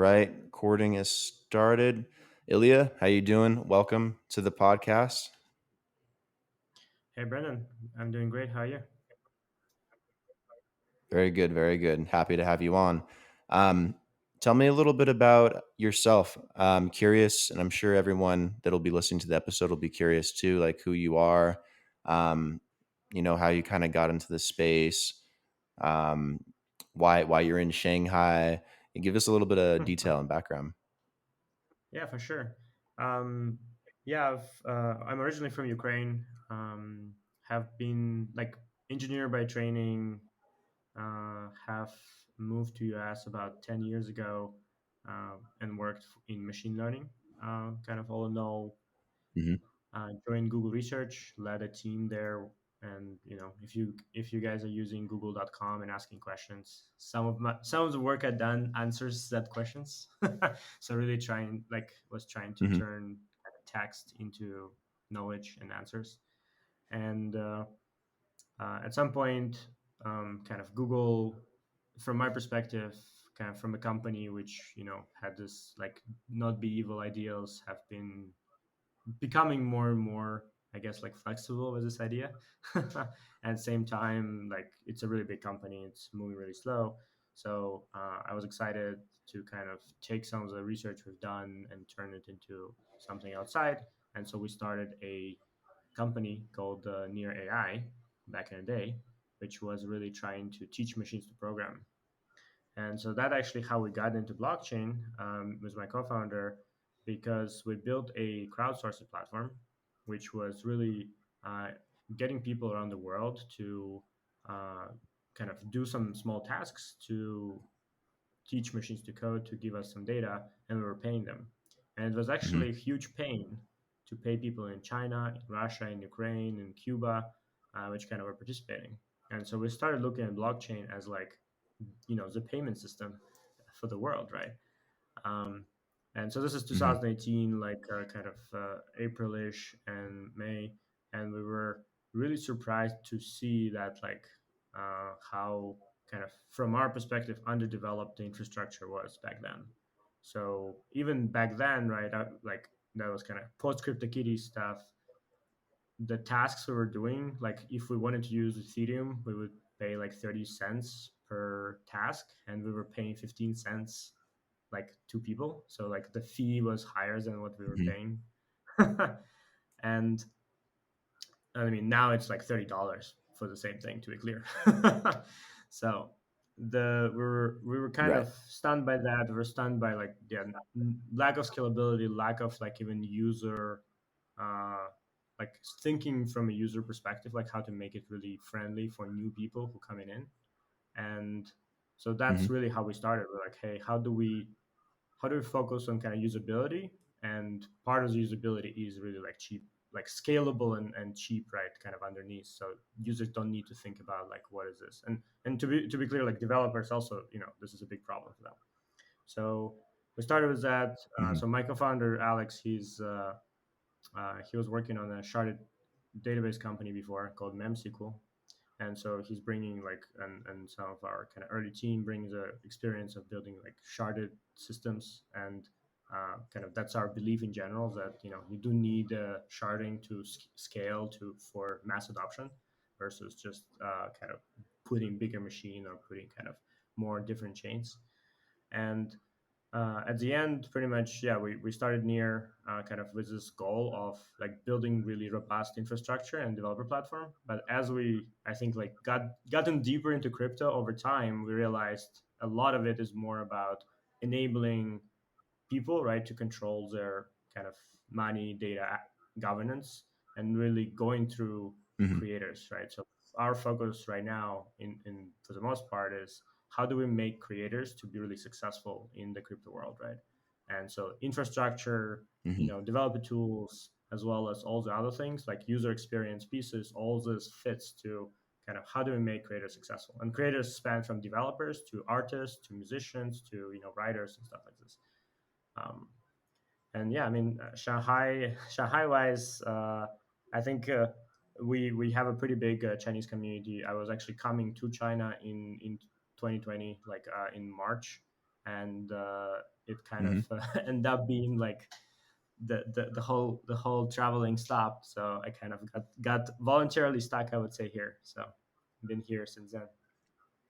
right, recording is started. Illia, how you doing? Welcome to the podcast. Hey Brendan, I'm doing great. How are you? Very good, very good. Happy to have you on. Um, Tell me a little bit about yourself. I'm curious, and I'm sure everyone that'll be listening to the episode will be curious too, like who you are, um, how you kind of got into the space, um, why you're in Shanghai, and give us a little bit of detail and background. Yeah, for sure. Um, yeah, I'm originally from Ukraine. Have been like engineer by training. Have moved to US about 10 years ago, and worked in machine learning. Kind of all in all, Hmm. joined Google Research, led a team there, and if you guys are using Google.com and asking questions, some of the work I've done answers that questions. So really trying to Hmm. turn text into knowledge and answers. And at some point, kind of Google, from my perspective, kind of from a company which had this like not be evil ideals, have been becoming more and more, I guess, like flexible with this idea. At the same time, like it's a really big company, it's moving really slow. So I was excited to kind of take some of the research we've done and turn it into something outside. And so we started a company called Near AI back in the day, which was really trying to teach machines to program. And so that actually how we got into blockchain, was my co-founder, because we built a crowdsourcing platform, which was really uh, getting people around the world to uh, kind of do some small tasks to teach machines to code to give us some data, and we were paying them. And it was Hmm. actually a huge pain to pay people in China, in Russia, in Ukraine, in Cuba, which kind of were participating. And so we started looking at blockchain as like the payment system for the world, right? um, and so this is Hmm. 2018, like kind of Aprilish and May, and we were really surprised to see that like how kind of from our perspective underdeveloped the infrastructure was back then. So even back then, right, like that was kind of post CryptoKitties stuff. The tasks we were doing, like if we wanted to use Ethereum, we would pay like 30 cents per task, and we were paying 15 cents like two people. So like the fee was higher than what we were Hmm. paying. And I mean now it's like $30 for the same thing, to be clear. So we were kind Right. of stunned by that. We were stunned by like lack of scalability, lack of like even user uh like thinking from a user perspective, like how to make it really friendly for new people who coming in. And so that's Hmm. really how we started. We're like, hey, how do we focus on kind of usability? And part of the usability is really like cheap, like scalable and cheap, right? Kind of underneath. So users don't need to think about like what is this? And to be clear, like developers also, this is a big problem for them. So we started with that. Hmm. So my co-founder Alex, he was working on a sharded database company before called MemSQL, and so he's bringing like and some of our kind of early team brings the experience of building like sharded systems. And kind of that's our belief in general, that you do need sharding to scale to for mass adoption versus just kind of putting bigger machine or putting kind of more different chains. And at the end, pretty much, yeah, we started near kind of with this goal of like building really robust infrastructure and developer platform. But as we, I think, like gotten deeper into crypto over time, we realized a lot of it is more about enabling people, right, to control their kind of money, data governance, and really going through Hmm. creators, right? So our focus right now, in for the most part, is how do we make creators to be really successful in the crypto world, right? And so infrastructure, Hmm. developer tools, as well as all the other things like user experience pieces, all this fits to kind of how do we make creators successful. And creators span from developers to artists to musicians to writers and stuff like this. um, and yeah, I mean, Shanghai wise, I think we have a pretty big Chinese community. I was actually coming to China in 2020, like in March, and it kind of Hmm. ended up being like the whole traveling stopped. So I kind of got voluntarily stuck, I would say, here. So been here since then.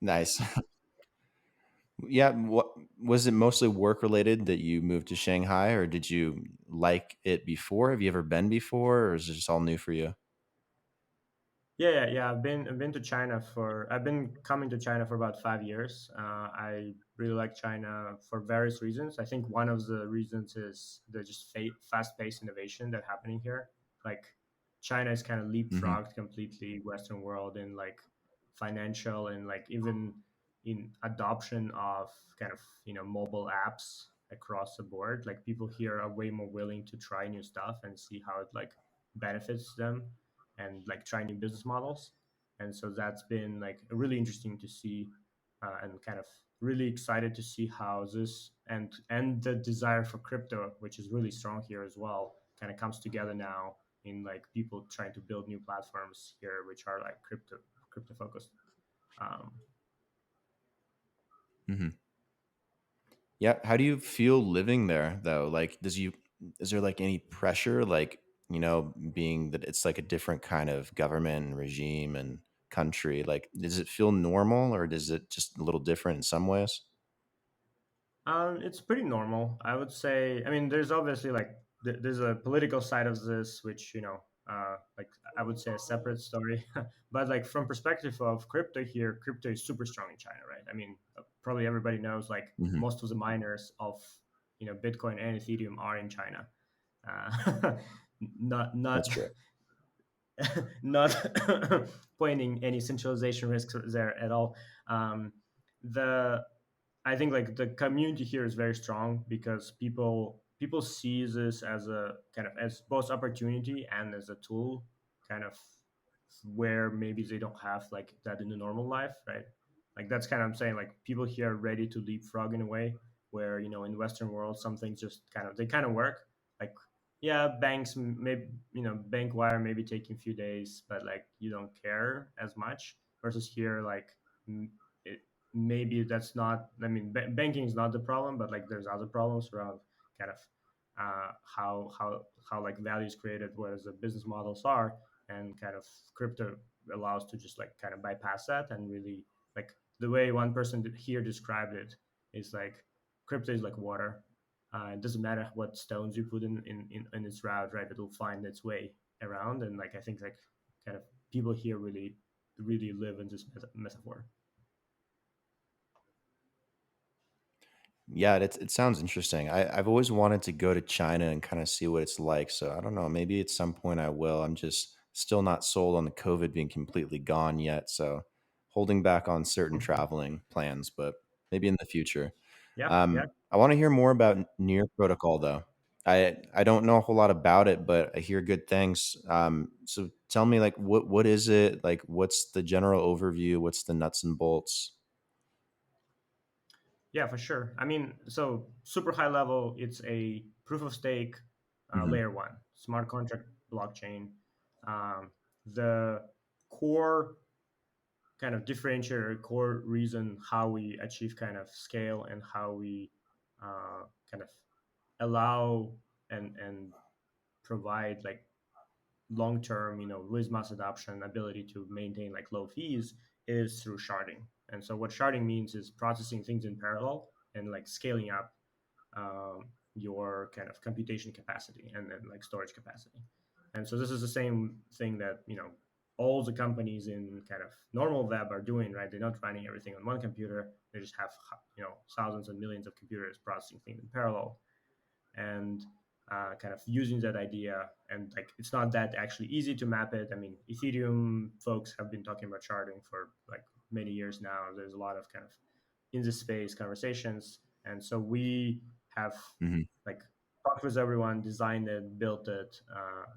Nice. Yeah. What was it mostly work related that you moved to Shanghai, or did you like it before? Have you ever been before, or is it just all new for you? Yeah. I've been to China for I've been coming to China for about 5 years. I really like China for various reasons. I think one of the reasons is the just fast-paced innovation that happening here. Like China is kind of Hmm. leapfrogged completely Western world in like financial and like even in adoption of kind of mobile apps across the board. Like people here are way more willing to try new stuff and see how it like benefits them and like try new business models. And so that's been like really interesting to see, and kind of really excited to see how this and the desire for crypto, which is really strong here as well, kind of comes together now in like people trying to build new platforms here, which are like crypto focused. Um, Hmm. Yeah. How do you feel living there though? Like, is there like any pressure, like, being that it's like a different kind of government and regime and country? Like, does it feel normal or does it just a little different in some ways? It's pretty normal, I would say. I mean, there's obviously like there's a political side of this, which like I would say a separate story. But like from perspective of crypto here, crypto is super strong in China, right? I mean, probably everybody knows like Hmm. most of the miners of Bitcoin and Ethereum are in China. Uh, not That's true. not pointing any centralization risks there at all. Um, the I think like the community here is very strong because people see this as a kind of as both opportunity and as a tool, kind of where maybe they don't have like that in the normal life, right? Like that's kind of I'm saying like people here are ready to leapfrog in a way where in Western world some things just kind of work. Like yeah, banks maybe bank wire maybe taking a few days, but like you don't care as much. Versus here, like m- it, maybe that's not. I mean, banking is not the problem, but like there's other problems around kind of how like values created, what the business models are, and kind of crypto allows to just like kind of bypass that and really like the way one person here described it is like crypto is like water. It doesn't matter what stones you put in its route, right? It'll find its way around. And like I think like kind of people here really live in this metaphor. Yeah, it sounds interesting. I've always wanted to go to China and kind of see what it's like. So I don't know. Maybe at some point I will. I'm just still not sold on the COVID being completely gone yet. So holding back on certain traveling plans, but maybe in the future. Yeah, yeah. I want to hear more about Near Protocol though. I don't know a whole lot about it, but I hear good things. So tell me, like, what is it? Like, what's the general overview? What's the nuts and bolts? Yeah, for sure. I mean, so super high level, it's a proof of stake, Hmm. layer one smart contract blockchain. The core kind of differentiator, core reason how we achieve kind of scale and how we kind of allow and provide like long term, with mass adoption ability to maintain like low fees is through sharding. And so what sharding means is processing things in parallel and like scaling up your kind of computation capacity and then like storage capacity. And so this is the same thing that all the companies in kind of normal web are doing, right? They're not running everything on one computer. They just have thousands and millions of computers processing things in parallel. And kind of using that idea, and like it's not that actually easy to map it. I mean, Ethereum folks have been talking about sharding for like many years now. There's a lot of kind of in the space conversations, and so we have Hmm. like talked with everyone, designed it, built it.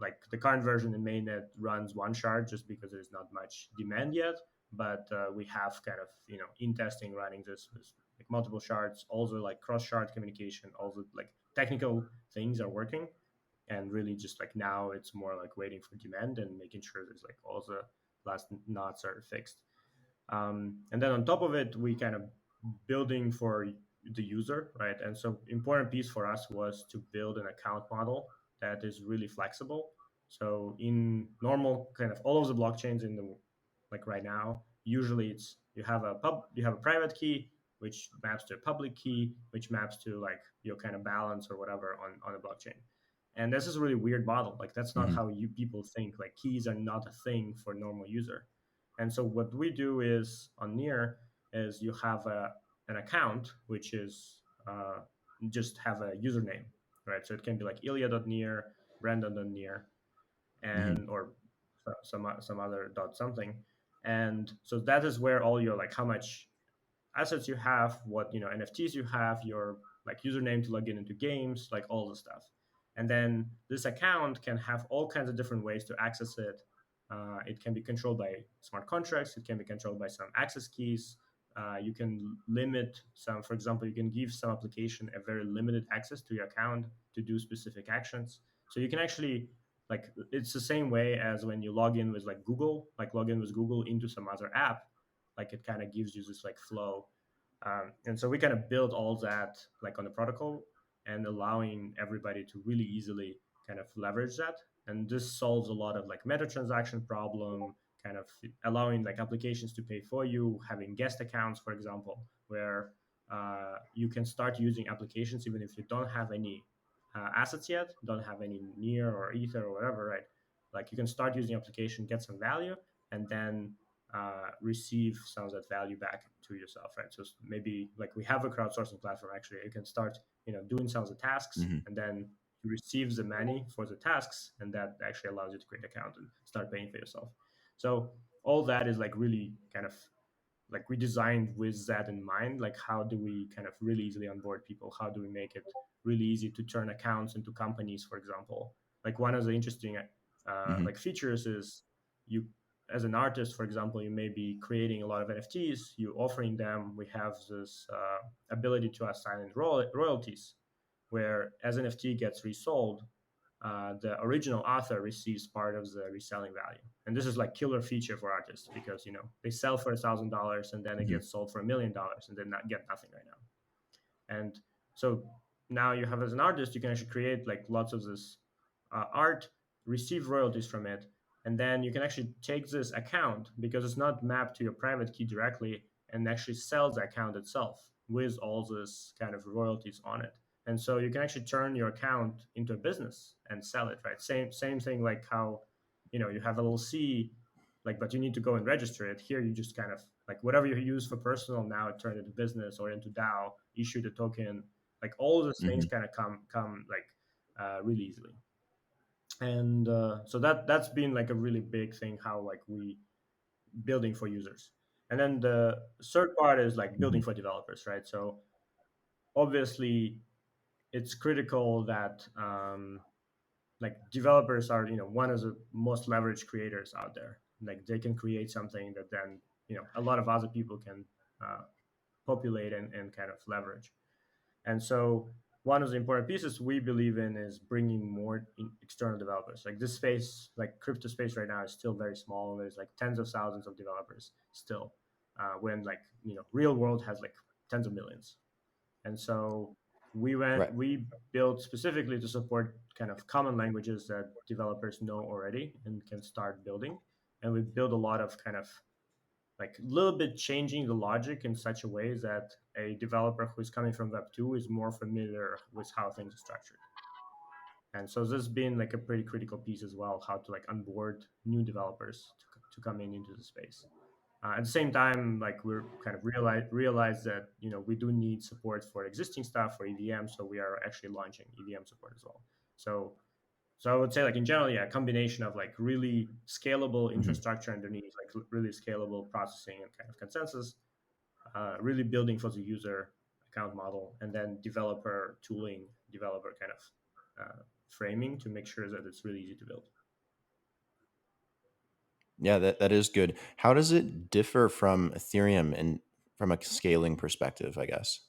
Like the current version in mainnet runs one shard just because there's not much demand yet, but we have kind of in testing running this with like multiple shards, also like cross shard communication, also like technical things are working, and really just like now it's more like waiting for demand and making sure there's like all the last knots are fixed. And then on top of it, we kind of building for the user, right? And so important piece for us was to build an account model that is really flexible. So in normal kind of all of the blockchains in the like right now, usually it's you have a private key which maps to a public key, which maps to like your kind of balance or whatever on a blockchain. And this is a really weird model. Like that's not Hmm. how you people think. Like keys are not a thing for normal user. And so what we do is on Near is you have an account which is just have a username, right? So it can be like Illia.near, Brandon.near, Hmm. and or some other dot something. And so that is where all your like how much assets you have, what NFTs you have, your like username to log in into games, like all the stuff. And then this account can have all kinds of different ways to access it. It can be controlled by smart contracts. It can be controlled by some access keys. You can limit some, for example, you can give some application a very limited access to your account to do specific actions. So you can actually like it's the same way as when you log in with like Google, like log in with Google into some other app, like it kind of gives you this like flow. And so we kind of build all that like on the protocol and allowing everybody to really easily kind of leverage that. And this solves a lot of like meta transaction problem, kind of allowing like applications to pay for you, having guest accounts, for example, where you can start using applications even if you don't have any assets yet, don't have any near or ether or whatever, right? Like you can start using application, get some value, and then receive some of that value back to yourself, right? So maybe like we have a crowdsourcing platform. Actually, you can start, doing some of the tasks, Hmm. and then you receive the money for the tasks, and that actually allows you to create an account and start paying for yourself. So all that is like really kind of like we designed with that in mind. Like how do we kind of really easily onboard people? How do we make it really easy to turn accounts into companies, for example? Like one of the interesting Hmm. like features is you as an artist, for example, you may be creating a lot of NFTs, you offering them. We have this ability to assign royalties, where as NFT gets resold, the original author receives part of the reselling value. And this is like killer feature for artists because they sell for $1,000 and then it Hmm. gets sold for $1 million and then not get nothing right now. And so now you have as an artist, you can actually create like lots of this art, receive royalties from it, and then you can actually take this account because it's not mapped to your private key directly and actually sell the account itself with all this kind of royalties on it. And so you can actually turn your account into a business and sell it, right? Same thing like how you have LLC, like but you need to go and register it. Here you just kind of like whatever you use for personal now it turned into business or into DAO, issue the token, like all of those things Hmm. kind of come like really easily. And so that's been like a really big thing how like we building for users. And then the third part is like building Hmm. for developers, right? So obviously it's critical that like developers are one of the most leveraged creators out there. Like they can create something that then a lot of other people can uh, populate and kind of leverage. And so one of the important pieces we believe in is bringing more external developers. Like this space, like crypto space right now is still very small. There's like tens of thousands of developers still, when like real world has like tens of millions. And so Right. we built specifically to support kind of common languages that developers know already and can start building. And we build a lot of kind of like a little bit changing the logic in such a way that a developer who's coming from Web 2 is more familiar with how things are structured. And so this has been like a pretty critical piece as well, how to like onboard new developers to come into the space. At the same time, like we're kind of realize that we do need support for existing stuff for EVM, so we are actually launching EVM support as well. So I would say like in general, yeah, a combination of like really scalable Hmm. infrastructure underneath, like really scalable processing and kind of consensus, really building for the user account model, and then developer tooling, developer kind of framing to make sure that it's really easy to build. Yeah, that is good. How does it differ from Ethereum and from a scaling perspective, I guess?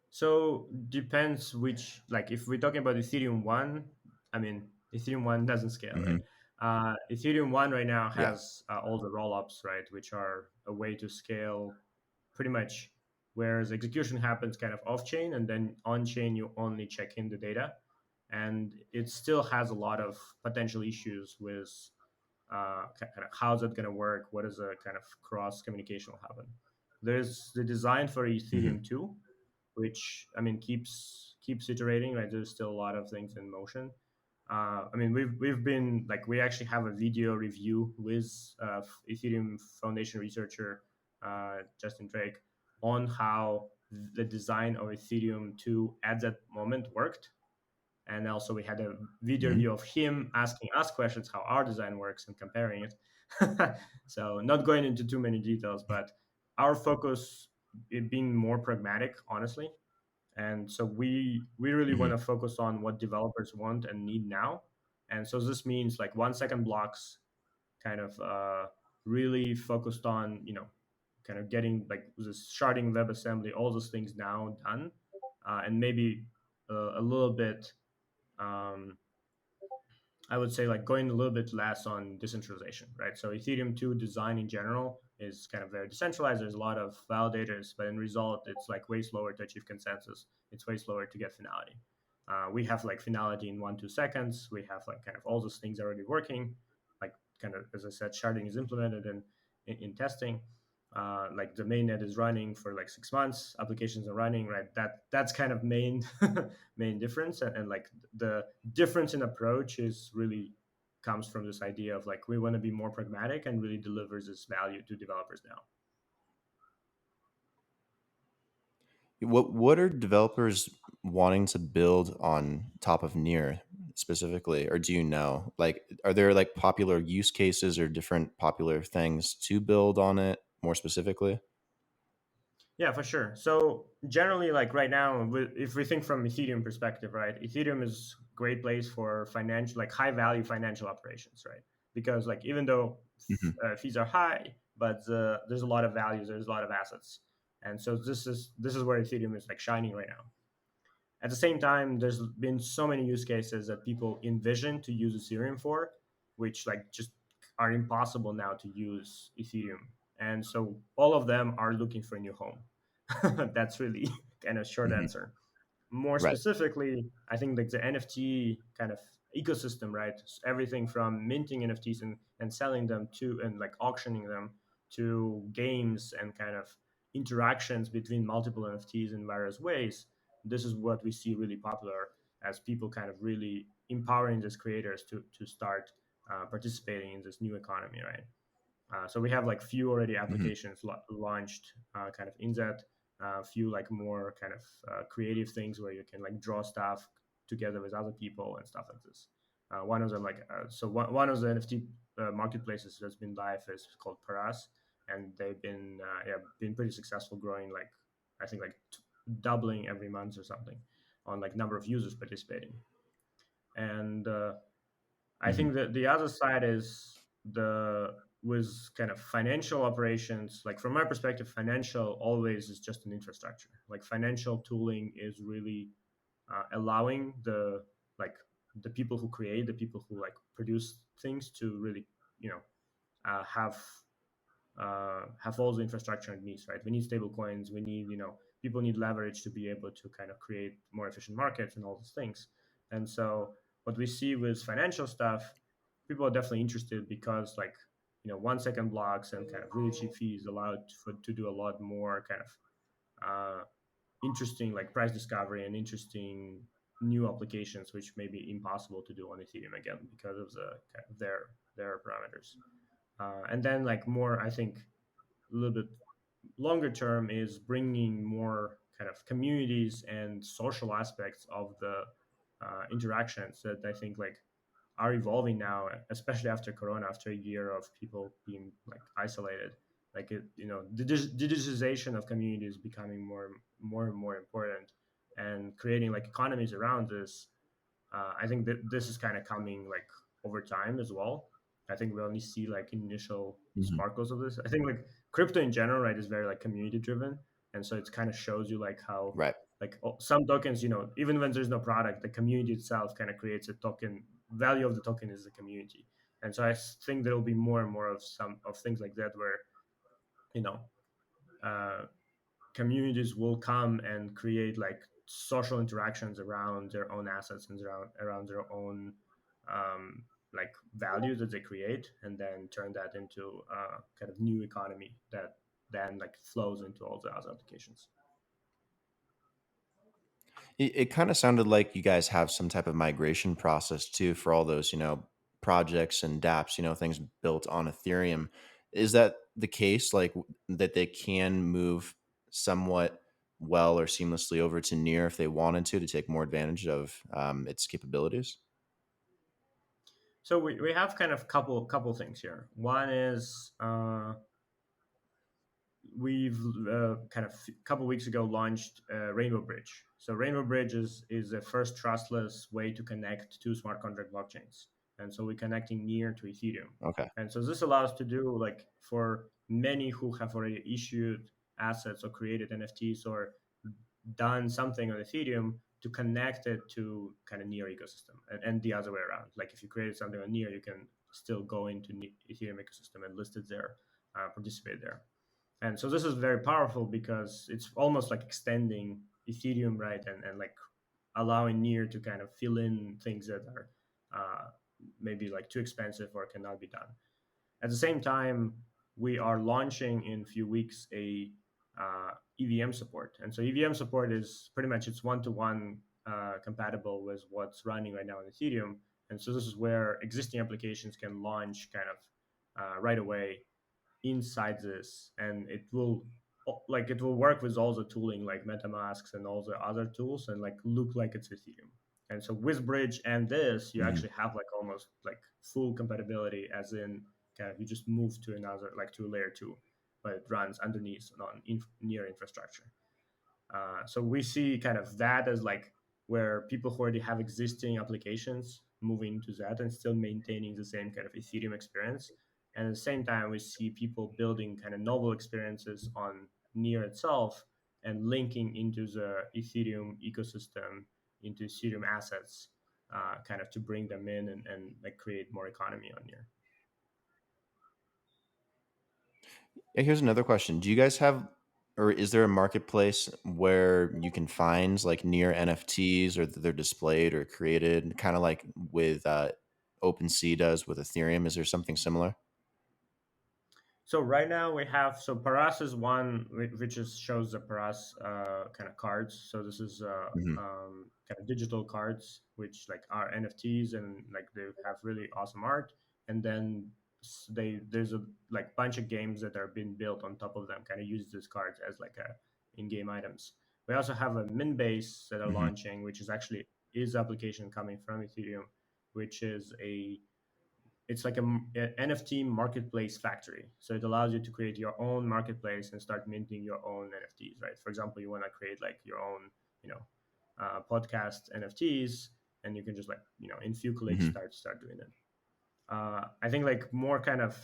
So depends which, like if we're talking about Ethereum one, I mean Ethereum one doesn't scale, right? Hmm. Ethereum one right now Yeah. has all the rollups, right, which are a way to scale pretty much. whereas execution happens kind of off chain, and then on chain you only check in the data, and it still has a lot of potential issues with kind of how's it going to work, what is a kind of cross communication will happen. There's the design for Hmm. Ethereum 2, which I mean keeps iterating. Right, there's still a lot of things in motion. I mean, we've been like we actually have a video review with Ethereum Foundation researcher Justin Drake on how the design of Ethereum 2 at that moment worked, and also we had a video Hmm. review of him asking us questions how our design works and comparing it. So not going into too many details, but our focus it being more pragmatic, honestly. And so we really want Hmm. to focus on what developers want and need now. And so this means like 1 second blocks, kind of really focused on kind of getting like this sharding, WebAssembly, all those things now done, and maybe a little bit, um, I would say, like going a little bit less on decentralization, right? So Ethereum 2 design in general is kind of very decentralized. There's a lot of validators, but in result, it's like way slower to achieve consensus. It's way slower to get finality. We have like finality in 1 2 seconds. We have like kind of all those things already working. Like kind of as I said, sharding is implemented in testing. Like the mainnet is running for like 6 months. Applications are running, right? That's kind of main main difference, and like the difference in approach is really comes from this idea of like we want to be more pragmatic and really delivers this value to developers now. What are developers wanting to build on top of Near specifically, or do you know? Like, are there like popular use cases or different popular things to build on it more specifically? Yeah, for sure. So generally, like right now, if we think from Ethereum perspective, right, Ethereum is a great place for financial, like high value financial operations, right? Because like even though Hmm. fees are high, but there's a lot of values, there's a lot of assets, and so this is where Ethereum is like shining right now. At the same time, there's been so many use cases that people envision to use Ethereum for, which like just are impossible now to use Ethereum. And so all of them are looking for a new home. That's really kind of short Hmm. answer. More Right. specifically, I think like the NFT kind of ecosystem, right? Everything from minting NFTs and selling them to and like auctioning them to games and kind of interactions between multiple NFTs in various ways. This is what we see really popular as people kind of really empowering these creators to start participating in this new economy, right? So we have like few already Hmm. applications launched kind of in that, few like more kind of creative things where you can like draw stuff together with other people and stuff like this. One of them like one of the NFT marketplaces that's been live is called Paras, and they've been been pretty successful, growing like I think like doubling every month or something on like number of users participating. And I Hmm. think that the other side is the with kind of financial operations. Like from my perspective, financial always is just an infrastructure. Like financial tooling is really allowing like the people who create, the people who like produce things to really you know have all the infrastructure it needs. Right, we need stable coins. We need people need leverage to be able to kind of create more efficient markets and all those things. And so what we see with financial stuff, people are definitely interested because like 1 second blocks and kind of really cheap fees allowed to do a lot more kind of uh, interesting like price discovery and interesting new applications which may be impossible to do on Ethereum again because of the kind of their parameters. And then like more I think a little bit longer term is bringing more kind of communities and social aspects of the interactions that I think like are evolving now, especially after Corona, after a year of people being like isolated. Like the digitization of communities becoming more and more important, and creating like economies around this. I think that this is kind of coming like over time as well. I think we only see like initial Hmm. sparkles of this. I think like crypto in general, right, is very like community driven, and so it kind of shows you like how Right. like some tokens, even when there's no product, the community itself kind of creates a token. Value of the token is the community, and so I think there will be more and more of some of things like that where you know uh, communities will come and create like social interactions around their own assets and around their own um, like value that they create, and then turn that into a kind of new economy that then like flows into all the other applications. It kind of sounded like you guys have some type of migration process too for all those, projects and dApps, things built on Ethereum. Is that the case? Like that they can move somewhat well or seamlessly over to Near if they wanted to take more advantage of its capabilities? So we have kind of couple things here. One is we've kind of a couple weeks ago launched Rainbow Bridge. So Rainbow Bridge is the first trustless way to connect two smart contract blockchains, and so we're connecting Near to Ethereum. Okay. And so this allows to do like for many who have already issued assets or created NFTs or done something on Ethereum to connect it to kind of Near ecosystem, and the other way around. Like if you created something on Near, you can still go into Ethereum ecosystem and list it there, participate there. And so this is very powerful because it's almost like extending Ethereum, right? And like allowing Near to kind of fill in things that are uh, maybe like too expensive or cannot be done. At the same time, we are launching in a few weeks a EVM support, and so EVM support is pretty much it's one-to-one compatible with what's running right now on Ethereum, and so this is where existing applications can launch kind of right away inside this, and it will work with all the tooling like MetaMasks and all the other tools and like look like it's Ethereum. And so with Bridge and this, you Mhm. actually have like almost like full compatibility, as in kind of you just move to another like to layer two, but it runs underneath on Near infrastructure. So we see kind of that as like where people who already have existing applications moving to that and still maintaining the same kind of Ethereum experience. And at the same time, we see people building kind of novel experiences on Near itself and linking into the Ethereum ecosystem, into Ethereum assets, kind of to bring them in and like create more economy on Near. Yeah, here's another question. Do you guys have, or is there a marketplace where you can find like near NFTs or that they're displayed or created, kind of like with OpenSea does with Ethereum? Is there something similar? So right now we have so Paras is one which is shows the Paras kind of cards. So this is Hmm. kind of digital cards which like are NFTs and like they have really awesome art. And then there's a like bunch of games that are being built on top of them. Kind of use these cards as like a in-game items. We also have a min base that are Hmm. launching, which is actually is application coming from Ethereum, which is a it's like a NFT marketplace factory. So it allows you to create your own marketplace and start minting your own NFTs, right? For example, you want to create like your own, you know, podcast NFTs, and you can just like, in few clicks Hmm. start doing it. I think like more kind of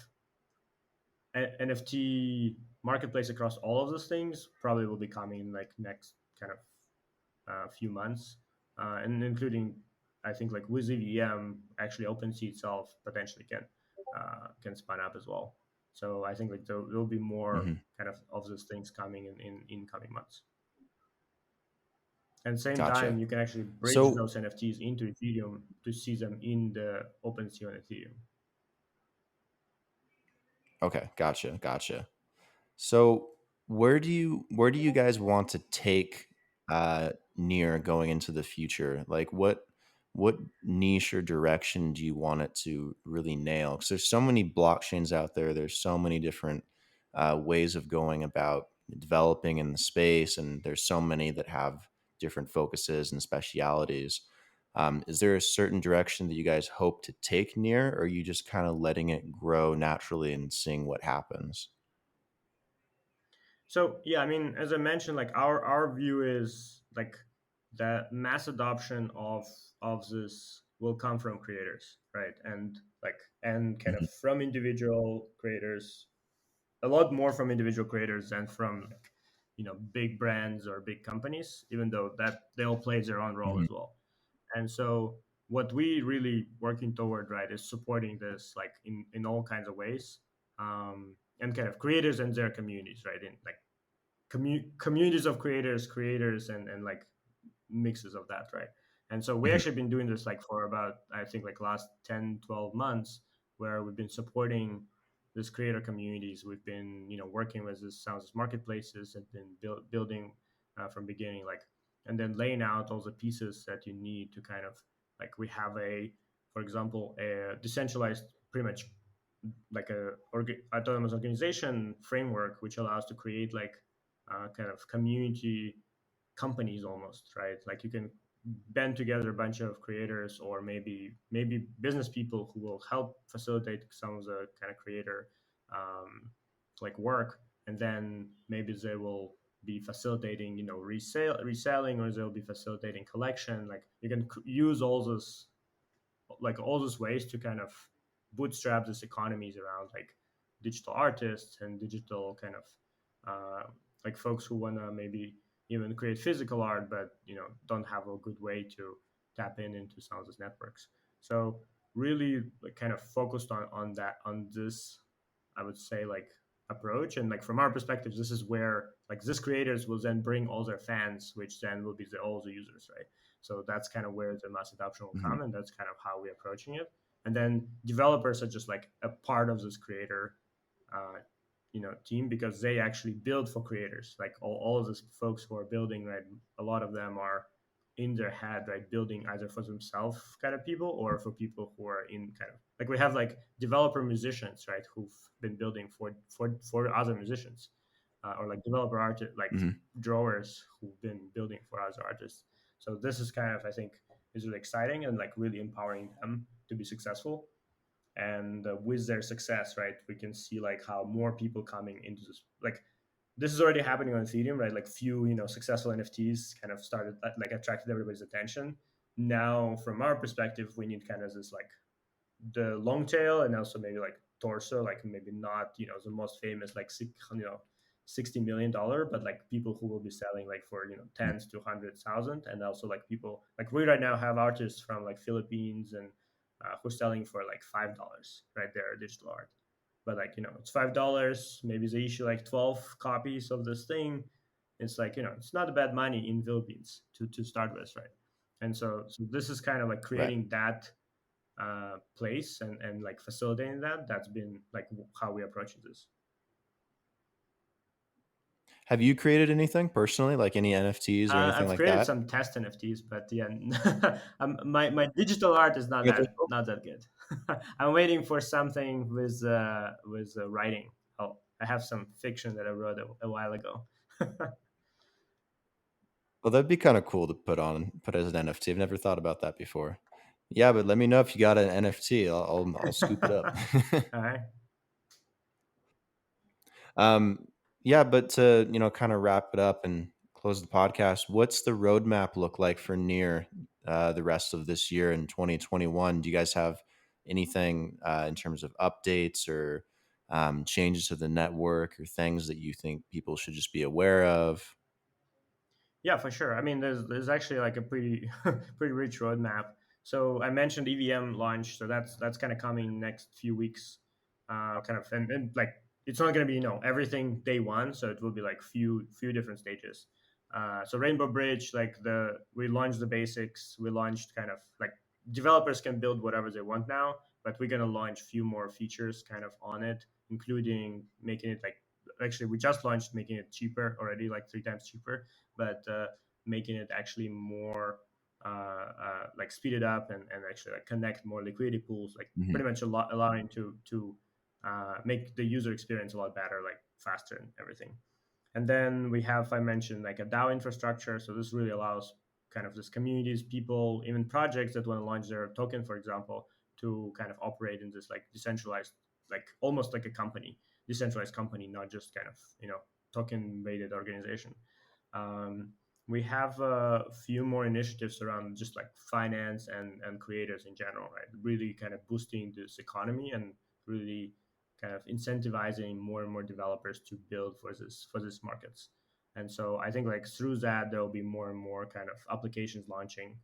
NFT marketplace across all of those things probably will be coming like next kind of few months, and including I think like with EVM, actually OpenSea itself potentially can spin up as well. So I think like there will be more Hmm. kind of those things coming in coming months. And same time, Gotcha. you can actually bridge So, those NFTs into Ethereum to see them in the OpenSea on Ethereum. okay, gotcha, gotcha. So where do you guys want to take near going into the future? Like what niche or direction do you want it to really nail? Because there's so many blockchains out there. There's so many different ways of going about developing in the space, and there's so many that have different focuses and specialities. Is there a certain direction that you guys hope to take near, or are you just kind of letting it grow naturally and seeing what happens? So yeah, I mean, as I mentioned, like our view is like the mass adoption of this will come from creators, right? And kind of Mhm. from individual creators, a lot more from individual creators than from like big brands or big companies, even though that they all play their own role Mhm. as well. And so what we really working toward, right, is supporting this like in all kinds of ways, and kind of creators and their communities, right, in like communities of creators and like mixes of that, right? And so we Mhm. actually been doing this like for about, I think, like last 10-12 months, where we've been supporting this creator communities. We've been, working with this sounds marketplaces and been building from beginning, like, and then laying out all the pieces that you need to kind of, like, we have a, for example, a decentralized, pretty much like a autonomous organization framework, which allows to create like kind of community companies almost, right? Like you can band together a bunch of creators, or maybe business people who will help facilitate some of the kind of creator um, like work, and then maybe they will be facilitating, reselling, or they'll be facilitating collection. Like you can use all those, like all those ways to kind of bootstrap these economies around like digital artists and digital kind of like folks who want to maybe even create physical art, but don't have a good way to tap into some of these networks. So really like kind of focused on that, on this, I would say, like approach. And like from our perspective, this is where like this creators will then bring all their fans, which then will be all the users, right? So that's kind of where the mass adoption will Mhm. come, and that's kind of how we're approaching it. And then developers are just like a part of this creator, uh, team, because they actually build for creators. Like all of these folks who are building, right? A lot of them are in their head, right, building either for themselves kind of people, or for people who are in kind of like, we have like developer musicians, right, who've been building for other musicians, or like developer artists, like Mhm. drawers who've been building for other artists. So this is kind of, I think, is really exciting and like really empowering them to be successful. And with their success, right, we can see like how more people coming into this, like this is already happening on Ethereum, right? Like few, successful NFTs kind of started like attracted everybody's attention. Now, from our perspective, we need kind of this like the long tail, and also maybe like torso, like maybe not the most famous like $60 million, but like people who will be selling like for Mhm. tens to 100,000. And also like people like we right now have artists from like Philippines, and who's selling for like $5, right? Their digital art. But like it's $5, maybe they issue like 12 copies of this thing. It's like it's not a bad money in Philippines to start with, right? And so this is kind of like Right. creating that place, and like facilitating that. That's been like how we approach this. Have you created anything personally, like any NFTs or anything I've like created that? some test NFTs, but yeah, my digital art is not Yeah, they're that cool. not that good. I'm waiting for something with writing. Oh, I have some fiction that I wrote a while ago. Well, that'd be kinda cool to put as an NFT. I've never thought about that before. Yeah, but let me know if you got an NFT. I'll scoop it up. All right. Um, yeah, but to, kinda wrap it up and close the podcast, what's the roadmap look like for near, the rest of this year in 2021? Do you guys have anything, in terms of updates or, changes to the network or things that you think people should just be aware of? Yeah, for sure. I mean, there's actually like a pretty pretty rich roadmap. So I mentioned EVM launch, so that's kind of coming next few weeks. Kind of, and like it's not going to be everything day one, so it will be like few different stages. So Rainbow Bridge, like we launched the basics. We launched kind of like developers can build whatever they want now, but we're going to launch few more features kind of on it, including making it like, actually we just launched making it cheaper already, like 3 times cheaper, but making it actually more like speed it up, and actually like connect more liquidity pools, like Mhm. pretty much a lot allowing to make the user experience a lot better, like faster and everything. And then we have, I mentioned, like a DAO infrastructure. So this really allows kind of this communities, people, even projects that want to launch their token, for example, to kind of operate in this like decentralized, like almost like a company, decentralized company, not just kind of token weighted organization. Um, we have a few more initiatives around just like finance and creators in general, right? Really kind of boosting this economy, and really kind of incentivizing more and more developers to build for this markets. And so I think like through that there will be more and more kind of applications launching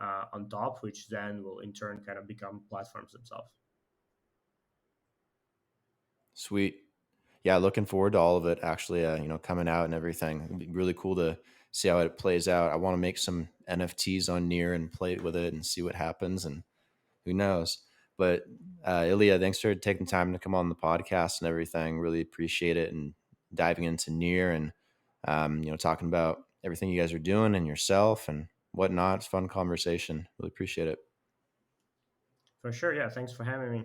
on top, which then will in turn kind of become platforms themselves. Sweet. Yeah, looking forward to all of it actually, coming out and everything. It'd be really cool to see how it plays out. I want to make some NFTs on Near and play with it and see what happens, and who knows. But Ilya, thanks for taking time to come on the podcast and everything. Really appreciate it, and diving into Near and talking about everything you guys are doing and yourself and whatnot. It's a fun conversation. Really appreciate it. For sure. Yeah. Thanks for having me.